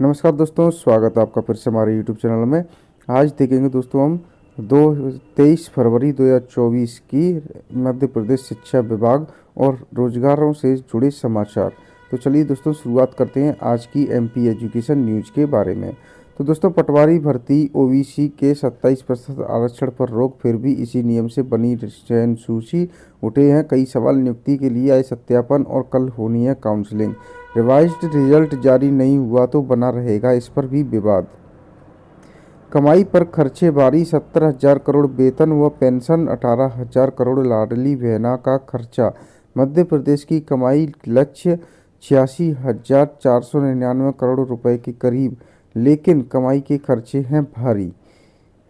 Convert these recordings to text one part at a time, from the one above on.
नमस्कार दोस्तों, स्वागत है आपका फिर से हमारे यूट्यूब चैनल में। आज देखेंगे दोस्तों हम 23 फरवरी 2024 की मध्य प्रदेश शिक्षा विभाग और रोजगारों से जुड़े समाचार। तो चलिए दोस्तों शुरुआत करते हैं आज की एमपी एजुकेशन न्यूज के बारे में। तो दोस्तों पटवारी भर्ती ओबीसी के 27% आरक्षण पर रोक, फिर भी इसी नियम से बनी चयन सूची। उठे हैं कई सवाल, नियुक्ति के लिए आए सत्यापन और कल होनी है काउंसलिंग। रिवाइज्ड रिजल्ट जारी नहीं हुआ तो बना रहेगा इस पर भी विवाद। कमाई पर खर्चे भारी, 70,000 करोड़ वेतन व पेंशन, 18,000 करोड़ लाडली बहना का खर्चा। मध्य प्रदेश की कमाई लक्ष्य 86,499 करोड़ रुपए के करीब, लेकिन कमाई के खर्चे हैं भारी।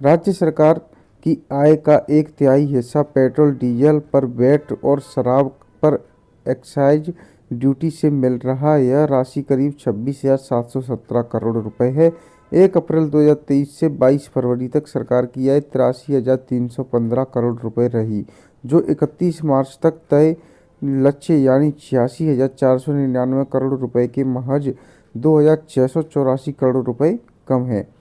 राज्य सरकार की आय का 1/3 हिस्सा पेट्रोल डीजल पर वैट और शराब पर एक्साइज ड्यूटी से मिल रहा। यह राशि करीब 26,717 करोड़ रुपए है। 1 अप्रैल 2023 से 22 फरवरी तक सरकार की आय 83,315 करोड़ रुपए रही, जो 31 मार्च तक तय लक्ष्य यानी 86,499 करोड़ रुपए के महज 2,684 करोड़ रुपए कम है।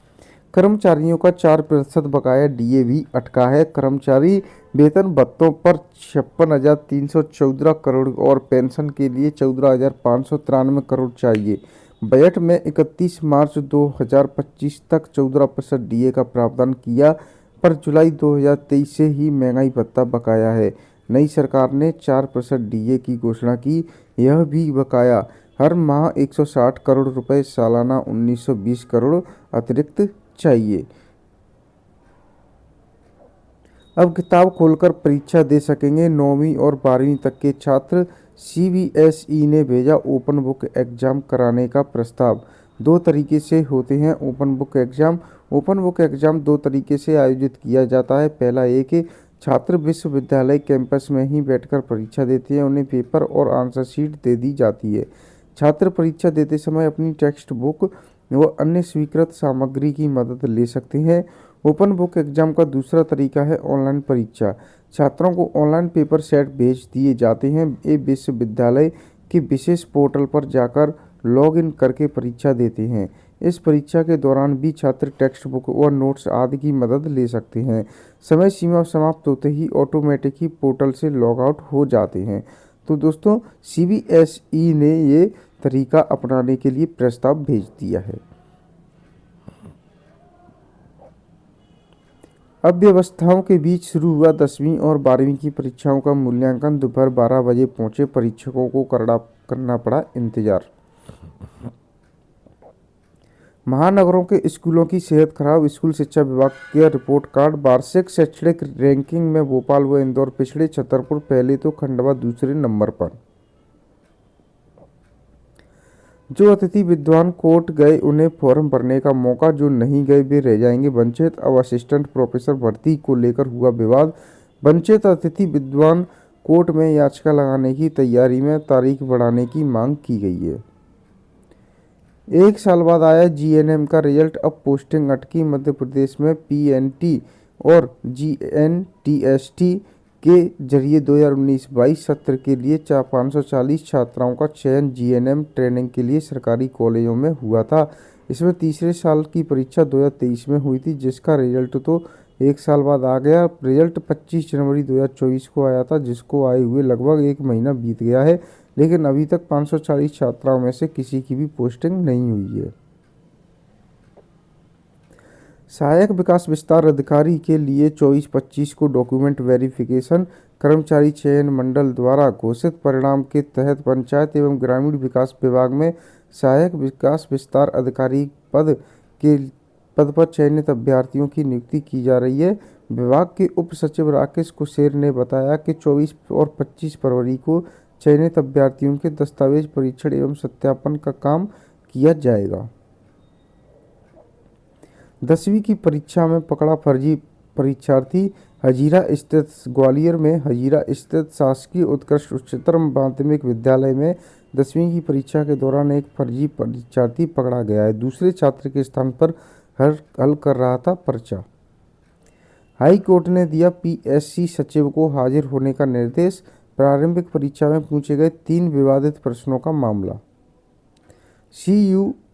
कर्मचारियों का 4% बकाया डीए भी अटका है। कर्मचारी वेतन भत्तों पर 56,314 करोड़ और पेंशन के लिए 14,593 करोड़ चाहिए। बजट में 31 मार्च 2025 तक 14% डीए का प्रावधान किया, पर जुलाई 2023 से ही महंगाई भत्ता बकाया है। नई सरकार ने 4% डीए की घोषणा की। यह भी बकाया हर माह 160 करोड़ रुपए, सालाना 1920 करोड़ अतिरिक्त चाहिए। अब किताब खोलकर परीक्षा दे सकेंगे 9वीं और 12वीं तक के छात्र। सीबीएसई ने भेजा ओपन बुक एग्जाम कराने का प्रस्ताव। दो तरीके से होते हैं open book exam. Open book exam दो तरीके से आयोजित किया जाता है। पहला ये कि छात्र विश्वविद्यालय कैंपस में ही बैठकर परीक्षा देते हैं, उन्हें पेपर और आंसर शीट दे दी जाती है। छात्र परीक्षा देते समय अपनी टेक्स्ट बुक व अन्य स्वीकृत सामग्री की मदद ले सकते हैं। ओपन बुक एग्जाम का दूसरा तरीका है ऑनलाइन परीक्षा। छात्रों को ऑनलाइन पेपर सेट भेज दिए जाते हैं। ये विश्वविद्यालय के विशेष पोर्टल पर जाकर लॉगिन करके परीक्षा देते हैं। इस परीक्षा के दौरान भी छात्र टेक्स्ट बुक और नोट्स आदि की मदद ले सकते हैं। समय सीमा समाप्त होते ही ऑटोमेटिक ही पोर्टल से लॉग आउट हो जाते हैं। तो दोस्तों सीबीएसई ने ये तरीका अपनाने के लिए प्रस्ताव भेज दिया है। अव्यवस्थाओं के बीच शुरू हुआ 10वीं और 12वीं की परीक्षाओं का मूल्यांकन। दोपहर 12 बजे पहुंचे परीक्षकों को करना पड़ा इंतजार। महानगरों के स्कूलों की सेहत खराब, स्कूल शिक्षा विभाग के रिपोर्ट कार्ड। वार्षिक शैक्षणिक रैंकिंग में भोपाल व इंदौर पिछड़े, छतरपुर पहले तो खंडवा दूसरे नंबर पर। जो अतिथि विद्वान कोर्ट गए उन्हें फॉर्म भरने का मौका, जो नहीं गए वे रह जाएंगे वंचित। अब असिस्टेंट प्रोफेसर भर्ती को लेकर हुआ विवाद। वंचित अतिथि विद्वान कोर्ट में याचिका लगाने की तैयारी में, तारीख बढ़ाने की मांग की गई है। 1 साल बाद आया जीएनएम का रिजल्ट, अब पोस्टिंग अटकी। मध्य प्रदेश में पीएनटी और जीएनटीएसटी के जरिए 2019-22 सत्र के लिए 540 छात्राओं का चयन जीएनएम ट्रेनिंग के लिए सरकारी कॉलेजों में हुआ था। इसमें तीसरे साल की परीक्षा 2023 में हुई थी, जिसका रिजल्ट तो 1 साल बाद आ गया। रिजल्ट 25 जनवरी 2024 को आया था, जिसको आए हुए लगभग 1 महीना बीत गया है, लेकिन अभी तक 540 छात्राओं में से किसी की भी पोस्टिंग नहीं हुई है। सहायक विकास विस्तार अधिकारी के लिए 24-25 को डॉक्यूमेंट वेरिफिकेशन। कर्मचारी चयन मंडल द्वारा घोषित परिणाम के तहत पंचायत एवं ग्रामीण विकास विभाग में सहायक विकास विस्तार अधिकारी पद पर चयनित अभ्यर्थियों की नियुक्ति की जा रही है। विभाग के उप सचिव राकेश कुशेर ने बताया कि 24 और 25 फरवरी को चयनित अभ्यर्थियों के दस्तावेज परीक्षण एवं सत्यापन का काम किया जाएगा। 10वीं की परीक्षा में पकड़ा फर्जी परीक्षार्थी। ग्वालियर में हजीरा स्थित शासकीय उत्कृष्ट उच्चतर माध्यमिक विद्यालय में 10वीं की परीक्षा के दौरान एक फर्जी परीक्षार्थी पकड़ा गया है। दूसरे छात्र के स्थान पर हल कर रहा था पर्चा। हाई कोर्ट ने दिया पीएससी सचिव को हाजिर होने का निर्देश। प्रारंभिक परीक्षा में पूछे गए 3 विवादित प्रश्नों का मामला।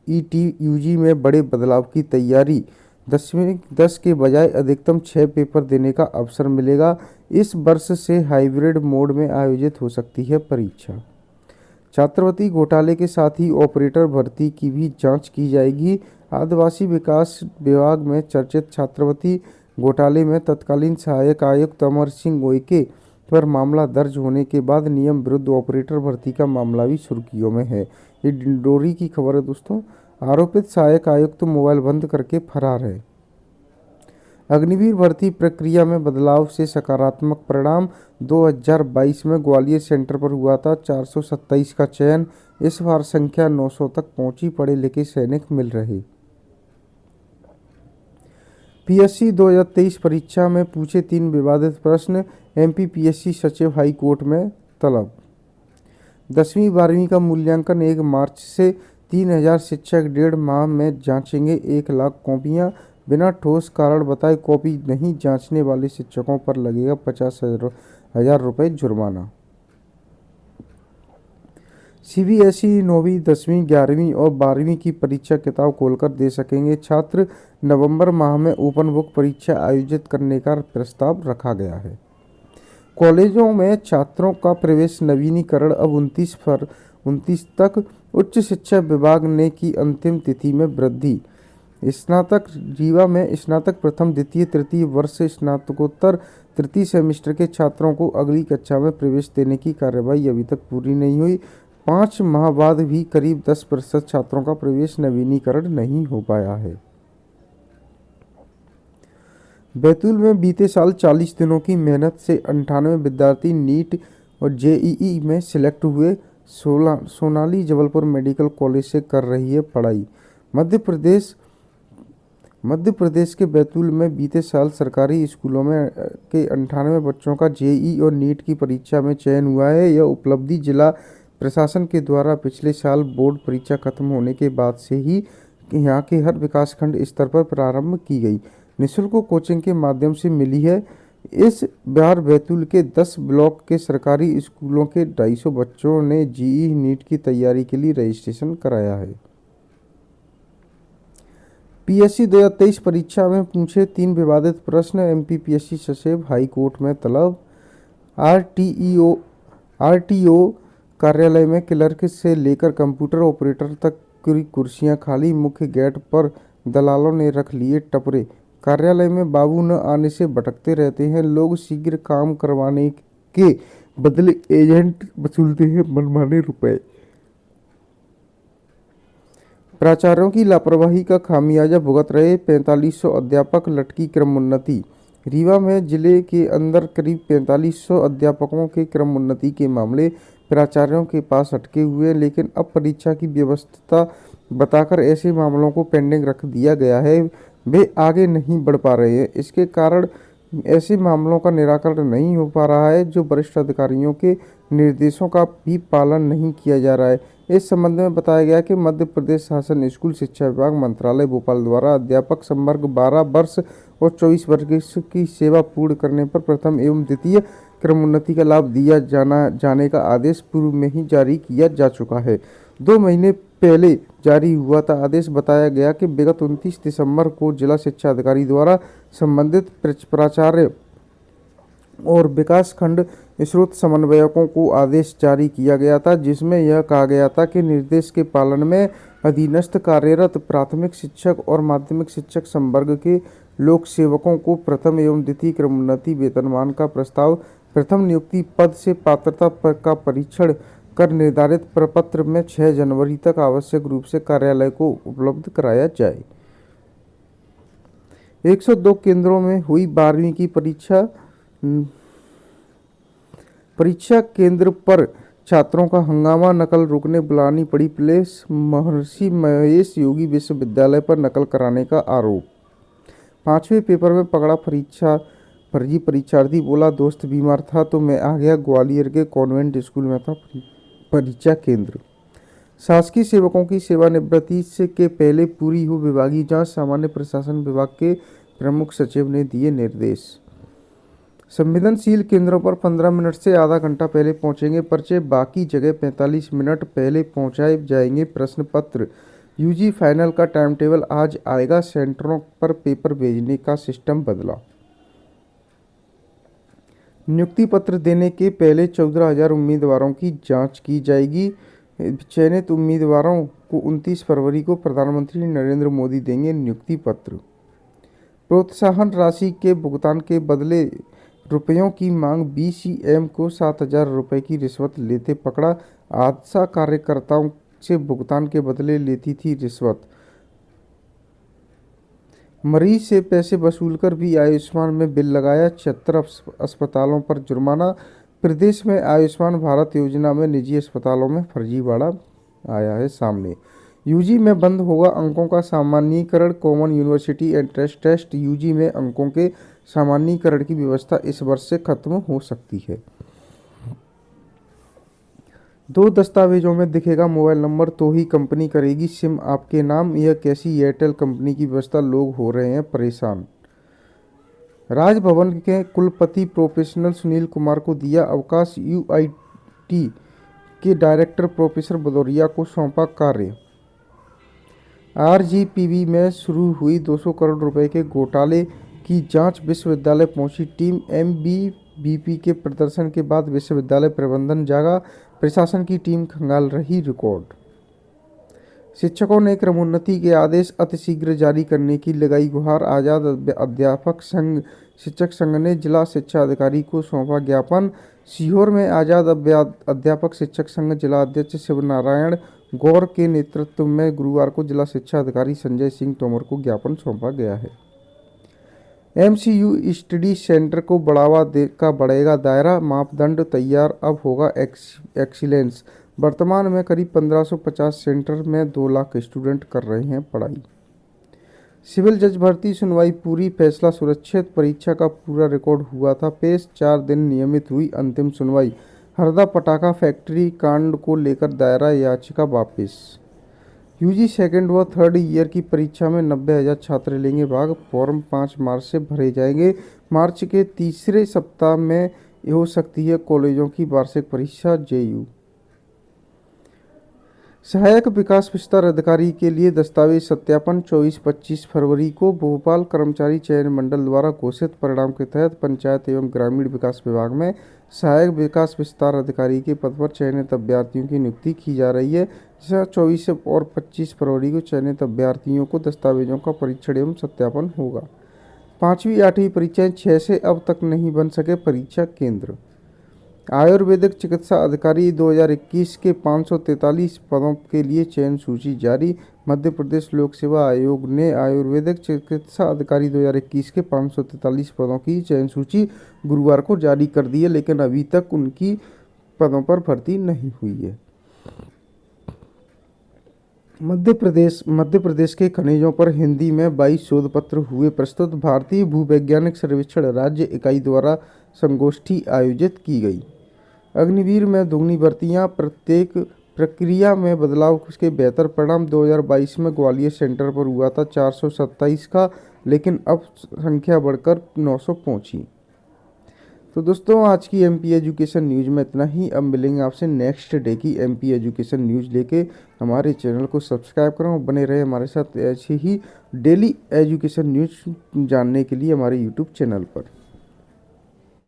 नीट यूजी में बड़े बदलाव की तैयारी। 10 के बजाय अधिकतम 6 पेपर देने का अवसर मिलेगा। इस वर्ष से हाइब्रिड मोड में आयोजित हो सकती है परीक्षा। छात्रवृत्ति घोटाले के साथ ही ऑपरेटर भर्ती की भी जांच की जाएगी। आदिवासी विकास विभाग में चर्चित छात्रवृत्ति घोटाले में तत्कालीन सहायक आयुक्त अमर सिंह उइके पर मामला दर्ज होने के बाद नियम विरुद्ध ऑपरेटर भर्ती का मामला भी सुर्खियों में है। ये डिंडोरी की खबर है दोस्तों। आरोपित सहायक आयुक्त मोबाइल बंद करके फरार है। अग्निवीर भर्ती प्रक्रिया में बदलाव से सकारात्मक परिणाम। 2022 में ग्वालियर सेंटर पर हुआ था 427 का चयन। इस बार संख्या 900 तक पहुंची। पढ़े लिखे सैनिक मिल रहे। पीएससी 2023 परीक्षा में पूछे 3 विवादित प्रश्न। एमपीपीएससी सचिव हाई कोर्ट में तलब। 10वीं 12वीं का मूल्यांकन 1 मार्च से 3000 शिक्षक 1.5 माह में जांचेंगे 1 लाख कॉपियां। बिना ठोस कारण बताए कॉपी नहीं जांचने वाले शिक्षकों पर लगेगा 50,000 रुपये जुर्माना। सीबीएसई 9वीं 10वीं 11वीं और 12वीं की परीक्षा किताब खोलकर दे सकेंगे छात्र। नवंबर माह में ओपन बुक परीक्षा आयोजित करने का प्रस्ताव रखा गया है। कॉलेजों में छात्रों का प्रवेश नवीनीकरण अब 29 तक। उच्च शिक्षा विभाग ने की अंतिम तिथि में वृद्धि। स्नातक रीवा में स्नातक प्रथम द्वितीय तृतीय वर्ष स्नातकोत्तर तृतीय सेमेस्टर के छात्रों को अगली कक्षा में प्रवेश देने की कार्यवाही अभी तक पूरी नहीं हुई। 5 माह बाद भी करीब 10% छात्रों का प्रवेश नवीनीकरण नहीं हो पाया है। बैतूल में बीते साल 40 दिनों की मेहनत से 98 विद्यार्थी नीट और जेईई में सिलेक्ट हुए। सोनाली जबलपुर मेडिकल कॉलेज से कर रही है पढ़ाई। मध्य प्रदेश के बैतूल में बीते साल सरकारी स्कूलों में के 98 बच्चों का जेईई और नीट की परीक्षा में चयन हुआ है। यह उपलब्धि जिला प्रशासन के द्वारा पिछले साल बोर्ड परीक्षा खत्म होने के बाद से ही यहाँ के हर विकासखंड स्तर पर प्रारंभ की गई निःशुल्क कोचिंग के माध्यम से मिली है। इस बार बैतूल के 10 ब्लॉक के सरकारी स्कूलों के 250 बच्चों ने जेईई नीट की तैयारी के लिए रजिस्ट्रेशन कराया है। पीएससी 2023 परीक्षा में पूछे 3 विवादित प्रश्न। एमपीपीएससी सचिव हाई कोर्ट में तलब। आरटीओ कार्यालय में क्लर्क से लेकर कंप्यूटर ऑपरेटर तक की कुर्सियां खाली। मुख्य गेट पर दलालों ने रख लिए टपरे। कार्यालय में बाबू न आने से भटकते रहते हैं लोग। शीघ्र काम करवाने के बदले एजेंट वसूलते हैं मनमाने रुपए। प्राचार्यों की लापरवाही का खामियाजा भुगत रहे 4500 अध्यापक। लटकी क्रमोन्नति। रीवा में जिले के अंदर करीब 4500 अध्यापकों के क्रमोन्नति के मामले प्राचार्यों के पास अटके हुए, लेकिन अब परीक्षा की व्यवस्था बताकर ऐसे मामलों को पेंडिंग रख दिया गया है। वे आगे नहीं बढ़ पा रहे हैं। इसके कारण ऐसे मामलों का निराकरण नहीं हो पा रहा है। जो वरिष्ठ अधिकारियों के निर्देशों का भी पालन नहीं किया जा रहा है। इस संबंध में बताया गया कि मध्य प्रदेश शासन स्कूल शिक्षा विभाग मंत्रालय भोपाल द्वारा अध्यापक संवर्ग 12 वर्ष और 24 वर्ष की सेवा पूर्ण करने पर प्रथम एवं द्वितीय क्रमोन्नति का लाभ दिया जाने का आदेश पूर्व में ही जारी किया जा चुका है। 2 महीने पहले जारी हुआ था आदेश। बताया गया कि विगत 29 दिसंबर को जिला शिक्षा अधिकारी द्वारा संबंधित प्राचार्य और विकास खंड स्रोत समन्वयकों को आदेश जारी किया गया था, जिसमें यह कहा गया था कि निर्देश के पालन में अधीनस्थ कार्यरत प्राथमिक शिक्षक और माध्यमिक शिक्षक संवर्ग के लोक सेवकों को प्रथम एवं द्वितीय क्रमोन्नति वेतनमान का प्रस्ताव प्रथम नियुक्ति पद से पात्रता का परीक्षण कर निर्धारित प्रपत्र में 6 जनवरी तक आवश्यक रूप से कार्यालय को उपलब्ध कराया जाए। 102 केंद्रों में हुई 12वीं की परीक्षा केंद्र पर छात्रों का हंगामा। नकल रोकने बुलानी पड़ी पुलिस। महर्षि महेश योगी विश्वविद्यालय पर नकल कराने का आरोप। 5वें पेपर में पकड़ा फर्जी परीक्षार्थी। बोला दोस्त बीमार था तो मैं आ गया। ग्वालियर के कॉन्वेंट स्कूल में था परीक्षा केंद्र। शासकीय सेवकों की सेवानिवृत्ति के पहले पूरी हो विभागीय जांच। सामान्य प्रशासन विभाग के प्रमुख सचिव ने दिए निर्देश। संवेदनशील केंद्रों पर 15 मिनट से आधा घंटा पहले पहुंचेंगे पर्चे। बाकी जगह 45 मिनट पहले पहुंचाए जाएंगे प्रश्न पत्र। यूजी फाइनल का टाइम टेबल आज आएगा, सेंटरों पर पेपर भेजने का सिस्टम बदला। नियुक्ति पत्र देने के पहले 14,000 उम्मीदवारों की जांच की जाएगी। चयनित उम्मीदवारों को 29 फरवरी को प्रधानमंत्री नरेंद्र मोदी देंगे नियुक्ति पत्र। प्रोत्साहन राशि के भुगतान के बदले रुपयों की मांग, बीसीएम को 7,000 रुपये की रिश्वत लेते पकड़ा। आशा कार्यकर्ताओं से भुगतान के बदले लेती थी रिश्वत। मरीज से पैसे वसूलकर भी आयुष्मान में बिल लगाया, 76 अस्पतालों पर जुर्माना। प्रदेश में आयुष्मान भारत योजना में निजी अस्पतालों में फर्जीवाड़ा आया है सामने। यूजी में बंद होगा अंकों का सामान्यीकरण, common university entrance test. UG में अंकों के सामान्यीकरण की व्यवस्था इस वर्ष से खत्म हो सकती है। 2 दस्तावेजों में दिखेगा मोबाइल नंबर तो ही कंपनी करेगी सिम आपके नाम। यह कैसी एयरटेल कंपनी की व्यवस्था, लोग हो रहे हैं परेशान। राजभवन के कुलपति प्रोफेसर सुनील कुमार को दिया अवकाश, यूआईटी के डायरेक्टर प्रोफेसर भदौरिया को सौंपा कार्य। आरजीपीवी में शुरू हुई 200 करोड़ रुपए के घोटाले की जांच, विश्वविद्यालय पहुंची टीम। एमबीवीपी के प्रदर्शन के बाद विश्वविद्यालय प्रबंधन जागा, प्रशासन की टीम खंगाल रही रिकॉर्ड। शिक्षकों ने क्रमोन्नति के आदेश अतिशीघ्र जारी करने की लगाई गुहार। आजाद अध्यापक संघ शिक्षक संघ ने जिला शिक्षा अधिकारी को सौंपा ज्ञापन। सीहोर में आजाद अध्यापक शिक्षक संघ जिला अध्यक्ष शिवनारायण गौर के नेतृत्व में गुरुवार को जिला शिक्षा अधिकारी संजय सिंह तोमर को ज्ञापन सौंपा गया है। एमसीयू स्टडी सेंटर को बढ़ेगा दायरा, मापदंड तैयार, अब होगा एक्सीलेंस। वर्तमान में करीब 1550 सेंटर में 2 लाख स्टूडेंट कर रहे हैं पढ़ाई। सिविल जज भर्ती सुनवाई पूरी, फैसला सुरक्षित। परीक्षा का पूरा रिकॉर्ड हुआ था पेश, 4 दिन नियमित हुई अंतिम सुनवाई। हरदा पटाखा फैक्ट्री कांड को लेकर दायरा याचिका वापस। यूजी सेकेंड व थर्ड ईयर की परीक्षा में 90,000 छात्र लेंगे भाग, फॉर्म 5 मार्च से भरे जाएंगे। मार्च के तीसरे सप्ताह में हो सकती है कॉलेजों की वार्षिक परीक्षा। जेयू सहायक विकास विस्तार अधिकारी के लिए दस्तावेज सत्यापन 24-25 फरवरी को। भोपाल कर्मचारी चयन मंडल द्वारा घोषित परिणाम के तहत पंचायत एवं ग्रामीण विकास विभाग में सहायक विकास विस्तार अधिकारी के पद पर चयनित अभ्यर्थियों की नियुक्ति की जा रही है। 24 और 25 फरवरी को चयनित अभ्यर्थियों को दस्तावेजों का परीक्षण एवं सत्यापन होगा। 5वीं 8वीं परीक्षाएं 6 से अब तक नहीं बन सके परीक्षा केंद्र। आयुर्वेदिक चिकित्सा अधिकारी 2021 के 543 पदों के लिए चयन सूची जारी। मध्य प्रदेश लोक सेवा आयोग ने आयुर्वेदिक चिकित्सा अधिकारी 2021 के 543 पदों की चयन सूची गुरुवार को जारी कर दी है, लेकिन अभी तक उनकी पदों पर भर्ती नहीं हुई है। मध्य प्रदेश के खनिजों पर हिंदी में 22 शोध पत्र हुए प्रस्तुत। भारतीय भूवैज्ञानिक सर्वेक्षण राज्य इकाई द्वारा संगोष्ठी आयोजित की गई। अग्निवीर में दुगनी भर्तियां, प्रत्येक प्रक्रिया में बदलाव के बेहतर परिणाम। 2022 में ग्वालियर सेंटर पर हुआ था 427 का, लेकिन अब संख्या बढ़कर 900 पहुंची। तो दोस्तों आज की एमपी एजुकेशन न्यूज़ में इतना ही। अब मिलेंगे आपसे नेक्स्ट डे की एमपी एजुकेशन न्यूज़ लेके। हमारे चैनल को सब्सक्राइब करें और बने रहे हमारे साथ ऐसे ही डेली एजुकेशन न्यूज़ जानने के लिए हमारे यूट्यूब चैनल पर।